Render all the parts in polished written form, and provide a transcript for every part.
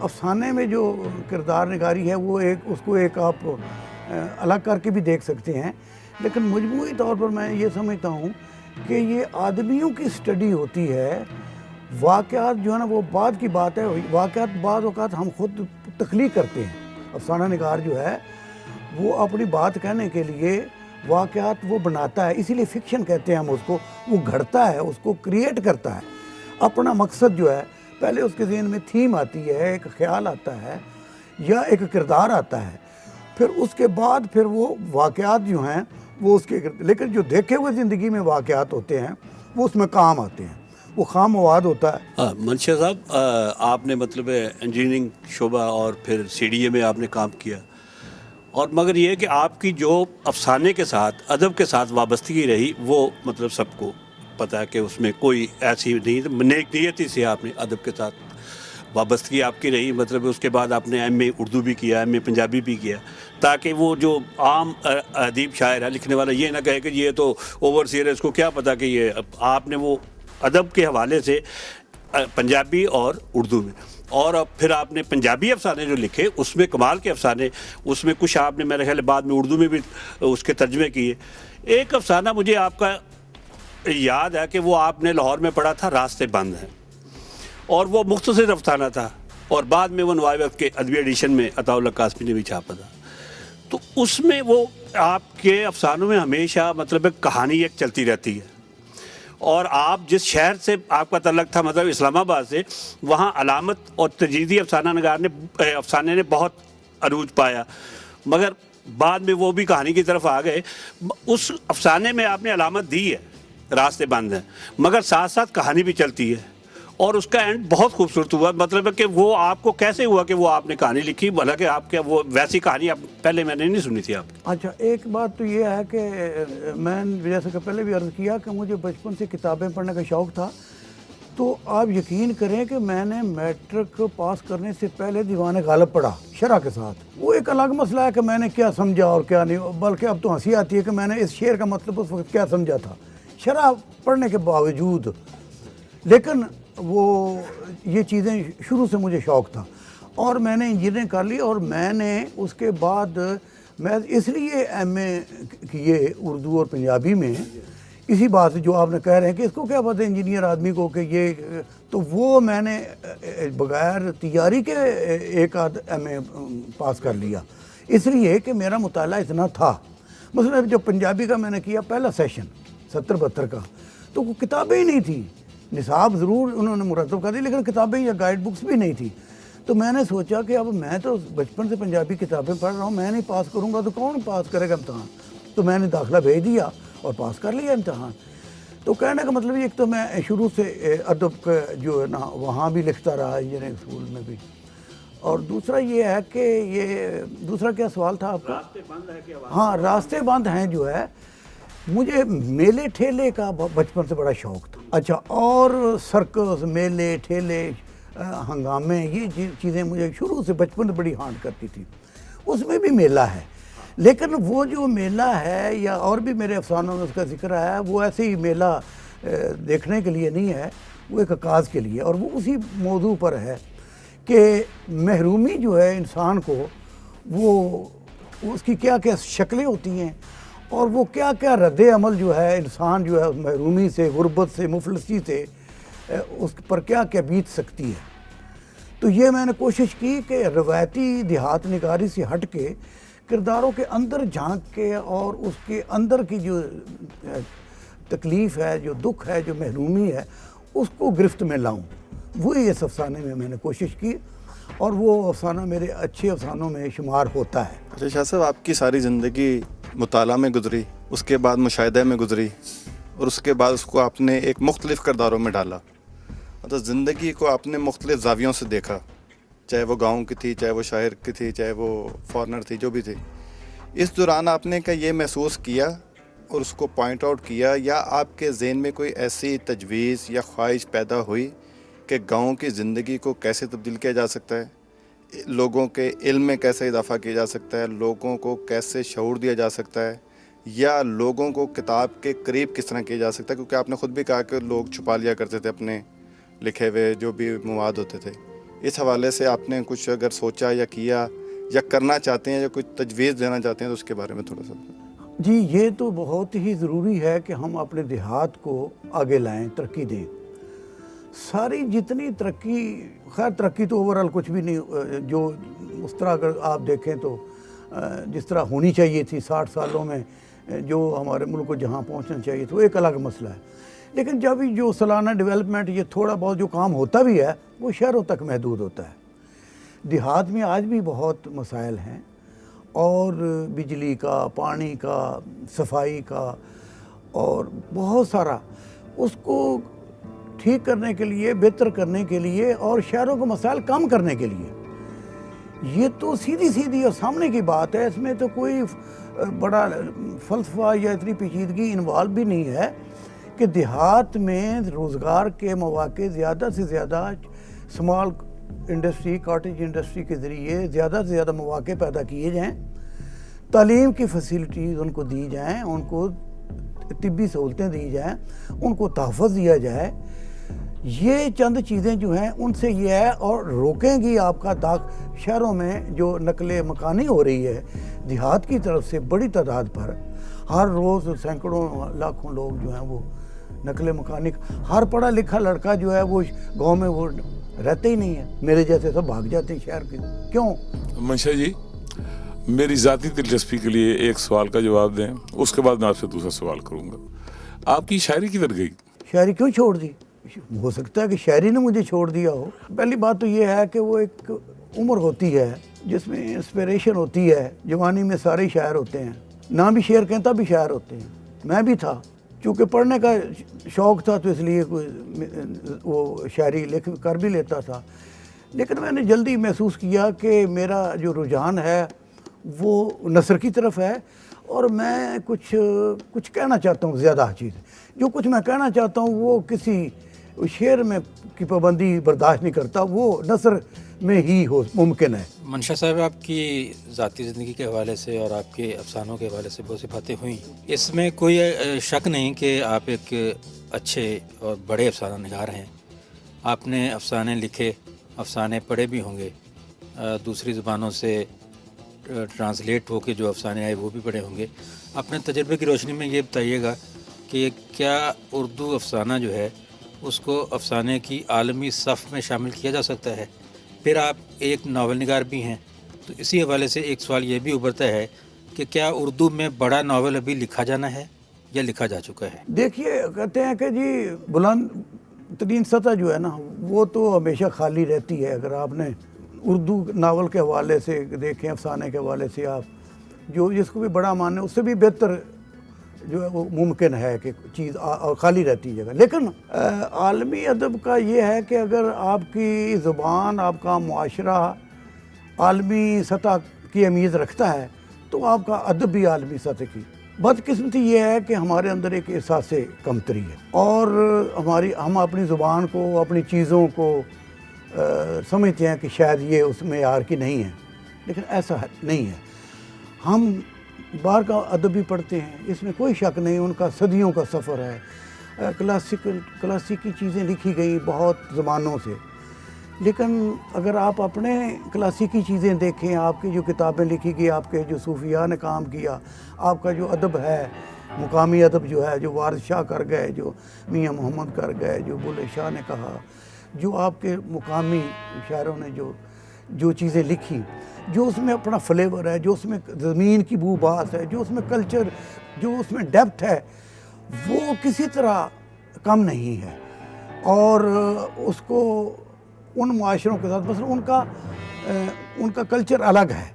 अफसाने में जो किरदार निगारी है वो उसको एक आप अलग करके भी देख सकते हैं, लेकिन मजमूई तौर पर मैं ये समझता हूँ कि ये आदमियों की स्टडी होती है। वाक़यात जो है ना वो बाद की बात है, वाक़यात बाद औक़ात हम खुद तख्लीक करते हैं। अफसाना निगार जो है वो अपनी बात कहने के लिए वाक़यात वो बनाता है, इसीलिए फ़िक्शन कहते हैं हम उसको। वो घड़ता है, उसको क्रिएट करता है। अपना मकसद जो है, पहले उसके ज़हन में थीम आती है, एक ख़्याल आता है या एक किरदार आता है, फिर उसके बाद फिर वो वाक़यात जो हैं वो उसके, लेकिन जो देखे हुए ज़िंदगी में वाक़यात होते हैं वो उसमें काम आते हैं, वो खाम मवाद होता है। हाँ मंशा साहब, आपने मतलब इंजीनियरिंग शोबा और फिर CDA में आपने काम किया, और मगर ये है कि आपकी जो अफसाने के साथ अदब के साथ वाबस्तगी रही वो मतलब सबको पता है कि उसमें कोई ऐसी नहीं, नेक नियति से आपने अदब के साथ वाबस्तगी आपकी रही। मतलब उसके बाद आपने MA उर्दू भी किया, MA पंजाबी भी किया, ताकि वो जो आम अदीब शायर है, लिखने वाला ये ना कहे कि ये तो ओवरसीयर है, इसको क्या पता कि ये। आपने वो अदब के हवाले से पंजाबी और उर्दू में, और अब फिर आपने पंजाबी अफसाने जो लिखे उसमें कमाल के अफसाने, उसमें कुछ आपने मेरे ख्याल बाद में उर्दू में भी उसके तर्जमे किए। एक अफसाना मुझे आपका याद है कि वो आपने लाहौर में पढ़ा था, रास्ते बंद हैं, और वो मुख्तसर अफसाना था, और बाद में वो नवाब के अदबी एडिशन में अताउल्लाह कासमी ने भी छापा था। तो उसमें वो आपके अफसानों में हमेशा मतलब एक कहानी एक चलती रहती है, और आप जिस शहर से आपका तल्लक था, मतलब इस्लामाबाद से, वहाँ अलामत और तजीदी अफसाना नगार ने अफसाने ने बहुत अरूज पाया, मगर बाद में वो भी कहानी की तरफ आ गए। उस अफसाने में आपने अलामत दी है, रास्ते बंद हैं, मगर साथ साथ कहानी भी चलती है, और उसका एंड बहुत खूबसूरत हुआ। मतलब है कि वो आपको कैसे हुआ कि वो आपने कहानी लिखी, हालांकि आपके वो वैसी कहानी आप पहले मैंने नहीं सुनी थी आपकी। अच्छा, एक बात तो ये है कि मैं जैसे कि पहले भी अर्ज़ किया कि मुझे बचपन से किताबें पढ़ने का शौक़ था। तो आप यकीन करें कि मैंने मैट्रिक पास करने से पहले दीवान गालिब पढ़ा शरह के साथ। वो एक अलग मसला है कि मैंने क्या समझा और क्या नहीं, बल्कि अब तो हंसी आती है कि मैंने इस शेर का मतलब उस वक्त क्या समझा था शरह पढ़ने के बावजूद। लेकिन वो ये चीज़ें शुरू से मुझे शौक़ था, और मैंने इंजीनियरिंग कर ली, और मैंने उसके बाद मैं इसलिए MA किए उर्दू और पंजाबी में, इसी बात से जो आपने कह रहे हैं कि इसको क्या पता है इंजीनियर आदमी को कि ये, तो वो मैंने बग़ैर तैयारी के एक आध MA पास कर लिया, इसलिए कि मेरा मुताला इतना था। मसलन जब पंजाबी का मैंने किया पहला सेशन 70-72 का, तो वो किताबें ही नहीं थी। निसाब ज़रूर उन्होंने मुरतब कर दी, लेकिन किताबें या गाइड बुक्स भी नहीं थी। तो मैंने सोचा कि अब मैं तो बचपन से पंजाबी किताबें पढ़ रहा हूँ, मैं नहीं पास करूँगा तो कौन पास करेगा इम्तहान। तो मैंने दाखिला भेज दिया और पास कर लिया इम्तहान। तो कहने का मतलब एक तो मैं शुरू से अदब का जो है ना वहाँ भी लिखता रहा, इंजीनियरिंग स्कूल में भी, और दूसरा ये है कि ये दूसरा क्या सवाल था आपका? रास्ते बंद है कि हाँ, रास्ते बंद हैं जो है, मुझे मेले ठेले का बचपन से बड़ा शौक़ था। अच्छा, और सर्कस, मेले ठेले, हंगामे, ये चीज़ें मुझे शुरू से बचपन में बड़ी हांट करती थी। उसमें भी मेला है, लेकिन वो जो मेला है या और भी मेरे अफसानों में उसका जिक्र है, वो ऐसे ही मेला देखने के लिए नहीं है, वो एक अकाज़ के लिए, और वो उसी मौजू पर है कि महरूमी जो है इंसान को, वो उसकी क्या क्या शक्लें होती हैं, और वो क्या क्या रद्द अमल जो है इंसान जो है उस महरूमी से, गुर्बत से, मुफलसी से, उस पर क्या क्या बीत सकती है। तो ये मैंने कोशिश की कि रवायती देहात निगारी से हट के किरदारों के अंदर झांक के, और उसके अंदर की जो तकलीफ़ है, जो दुख है, जो महरूमी है, उसको गिरफ्त में लाऊं। वही इस अफसाने में मैंने कोशिश की, और वो अफसाना मेरे अच्छे अफसानों में शुमार होता है। अच्छा शाह साहब, आपकी सारी ज़िंदगी मुताला में गुजरी, उसके बाद मुशाहिदे में गुजरी, और उसके बाद उसको आपने एक मुख्तलिफ़ किरदारों में डाला। मतलब ज़िंदगी को आपने मुख्तलिफ़ ज़ावियों से देखा, चाहे वो गांव की थी, चाहे वो शायर की थी, चाहे वो फॉरनर थी, जो भी थी। इस दौरान आपने क्या ये महसूस किया और उसको पॉइंट आउट किया, या आपके ज़हन में कोई ऐसी तजवीज़ या ख्वाहिश पैदा हुई कि गाँव की ज़िंदगी को कैसे तब्दील किया जा सकता है, लोगों के इल्म में कैसे इजाफ़ा किया जा सकता है, लोगों को कैसे शऊर दिया जा सकता है, या लोगों को किताब के करीब किस तरह किया जा सकता है? क्योंकि आपने ख़ुद भी कहा कि लोग छुपा लिया करते थे अपने लिखे हुए जो भी मवाद होते थे। इस हवाले से आपने कुछ अगर सोचा या किया या करना चाहते हैं या कुछ तजवीज़ देना चाहते हैं तो उसके बारे में थोड़ा सा। जी, ये तो बहुत ही ज़रूरी है कि हम अपने देहात को आगे लाएं, तरक्की दें। सारी जितनी तरक्की, खैर तरक्की तो ओवरऑल कुछ भी नहीं, जो उस तरह अगर आप देखें तो जिस तरह होनी चाहिए थी 60 सालों में, जो हमारे मुल्क को जहाँ पहुँचना चाहिए तो एक अलग मसला है। लेकिन जब जो सालाना डेवलपमेंट, ये थोड़ा बहुत जो काम होता भी है वो शहरों तक महदूद होता है। देहात में आज भी बहुत मसाइल हैं, और बिजली का, पानी का, सफाई का, और बहुत सारा, उसको ठीक करने के लिए, बेहतर करने के लिए और शहरों के मसाइल कम करने के लिए, ये तो सीधी सीधी और सामने की बात है। इसमें तो कोई बड़ा फ़लसफ़ा या इतनी पेचीदगी इन्वॉल्व भी नहीं है कि देहात में रोज़गार के मौके ज़्यादा से ज़्यादा स्मॉल इंडस्ट्री, कॉटेज इंडस्ट्री के ज़रिए ज़्यादा से ज़्यादा मौके पैदा किए जाएँ, तालीम की फैसिलिटीज़ उनको दी जाएँ, उनको तिब्बी सहूलतें दी जाएँ, उनको तहफ़्फ़ुज़ दिया जाए। ये चंद चीज़ें जो हैं उनसे ये है, और रोकेंगी आपका शहरों में जो नकले मकानी हो रही है देहात की तरफ से बड़ी तादाद पर, हर रोज़ सैकड़ों लाखों लोग जो हैं वो नकले मकानी, हर पढ़ा लिखा लड़का जो है वो गांव में वो रहते ही नहीं है, मेरे जैसे सब भाग जाते हैं शहर के। क्यों? मंशा जी, मेरी ज़ाती दिलचस्पी के लिए एक सवाल का जवाब दें, उसके बाद मैं आपसे दूसरा सवाल करूँगा। आपकी शायरी किधर गई? शायरी क्यों छोड़ दी? हो सकता है कि शायरी ने मुझे छोड़ दिया हो। पहली बात तो ये है कि वो एक उम्र होती है जिसमें इंस्पिरेशन होती है। जवानी में सारे शायर होते हैं, ना भी शेर कहता भी शायर होते हैं। मैं भी था, चूँकि पढ़ने का शौक़ था तो इसलिए वो शायरी लिख कर भी लेता था। लेकिन मैंने जल्दी महसूस किया कि मेरा जो रुझान है वो नस्र की तरफ है, और मैं कुछ कहना चाहता हूँ। ज़्यादा चीज़ जो कुछ मैं कहना चाहता हूँ वो किसी शेर में की पाबंदी बर्दाश्त नहीं करता, वो नस्र में ही हो मुमकिन है। मंशा साहब, आपकी ज़ाती ज़िंदगी के हवाले से और आपके अफसानों के हवाले से बहुत सी बातें हुई। इसमें कोई शक नहीं कि आप एक अच्छे और बड़े अफसाना निगार हैं। आपने अफसाने लिखे, अफसाने पढ़े भी होंगे, दूसरी ज़ुबानों से ट्रांसलेट होके जो अफसाने आए वो भी पढ़े होंगे। अपने तजर्बे की रोशनी में ये बताइएगा कि क्या उर्दू अफसाना जो है उसको अफसाने की आलमी सफ़ में शामिल किया जा सकता है? फिर आप एक नावल निगार भी हैं, तो इसी हवाले से एक सवाल ये भी उभरता है कि क्या उर्दू में बड़ा नावल अभी लिखा जाना है या लिखा जा चुका है? देखिए, कहते हैं कि जी बुलंद तरीन सतह जो है ना वो तो हमेशा खाली रहती है। अगर आपने उर्दू नावल के हवाले से देखें, अफसाने के हवाले से, आप जो जिसको भी बड़ा माने उससे भी बेहतर जो है वो मुमकिन है कि चीज़ खाली रहती है जगह। लेकिन आलमी अदब का ये है कि अगर आपकी ज़ुबान, आपका मुआशरा आलमी सतह की अहमियत रखता है तो आपका अदब भी आलमी सतह की। बदकिस्मती ये है कि हमारे अंदर एक एहसास कमतरी है, और हम अपनी ज़ुबान को, अपनी चीज़ों को समझते हैं कि शायद ये उस मेयार की नहीं है, लेकिन ऐसा नहीं है। हम बाहर का अदब भी पढ़ते हैं, इसमें कोई शक नहीं, उनका सदियों का सफ़र है। क्लासिकी चीज़ें लिखी गई बहुत ज़मानों से, लेकिन अगर आप अपने क्लासिकी चीज़ें देखें, आपकी जो किताबें लिखी गई, आपके जो सूफिया ने काम किया, आपका जो अदब है, मुकामी अदब जो है, जो वारिस शाह कर गए, जो मियाँ मोहम्मद कर गए, जो बुल्ले शाह ने कहा, जो आपके मुकामी शायरों ने जो चीज़ें लिखी, जो उसमें अपना फ्लेवर है, जो उसमें ज़मीन की बू बास है, जो उसमें कल्चर, जो उसमें डेप्थ है, वो किसी तरह कम नहीं है। और उसको उन माशरों के साथ मतलब उनका कल्चर अलग है,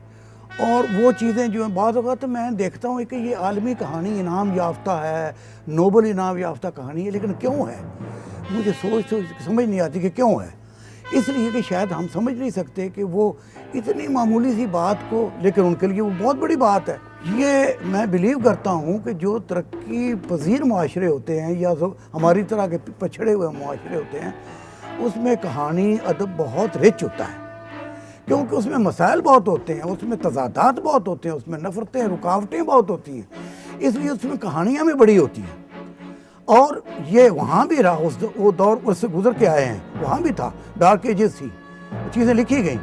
और वो चीज़ें जो हैं बाज़ औक़ात मैं देखता हूँ कि ये आलमी कहानी इनाम याफ्ता है, नोबल इनाम याफ्ता कहानी है, लेकिन क्यों है? मुझे सोच समझ नहीं आती कि क्यों है। इसलिए कि शायद हम समझ नहीं सकते कि वो इतनी मामूली सी बात को, लेकिन उनके लिए वो बहुत बड़ी बात है। ये मैं बिलीव करता हूँ कि जो तरक्की पजीर माशरे होते हैं या जो हमारी तरह के पछड़े हुए माशरे होते हैं, उसमें कहानी अदब बहुत रिच होता है, क्योंकि उसमें मसाइल बहुत होते हैं, उसमें तजादात बहुत होते हैं, उसमें नफ़रतें, रुकावटें बहुत होती हैं, इसलिए उसमें कहानियाँ भी बड़ी होती हैं। और ये वहाँ भी रहा, वो दौर उससे गुजर के आए हैं, वहाँ भी था, डार्क एजेस थी, चीज़ें लिखी गई